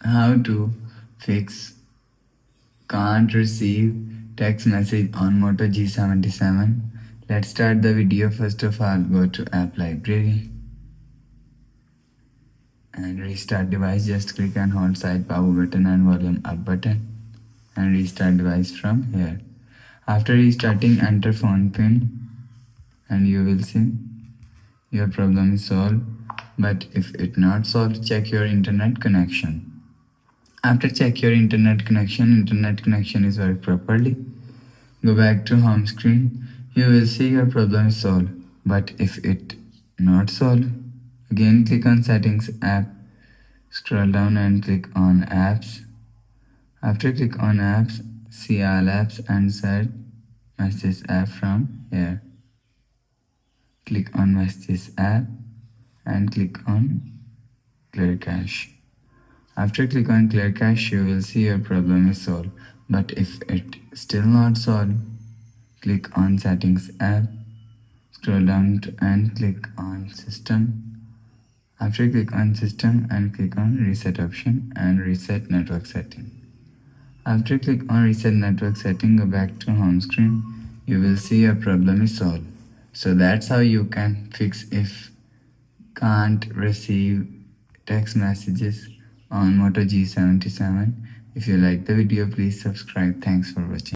How to fix can't receive text message on Moto G77. Let's start the video. First of all, go to app library and restart device. Just click and hold side power button and volume up button and restart device from here. After restarting, enter phone pin and you will see your problem is solved. But if it not solved, check your internet connection. After check your internet connection is work properly. Go back to home screen. You will see your problem is solved. But if it not solved, again click on settings app. Scroll down and click on apps. After click on apps, see all apps and set message app from here. Click on message app and click on clear cache. After click on clear cache, you will see your problem is solved. But if it still not solved, click on settings app, scroll down and click on system. After click on system and click on reset option and reset network setting. After click on reset network setting, go back to home screen. You will see your problem is solved. So that's how you can fix if can't receive text messages on Moto G77. If you like the video, please subscribe. Thanks for watching.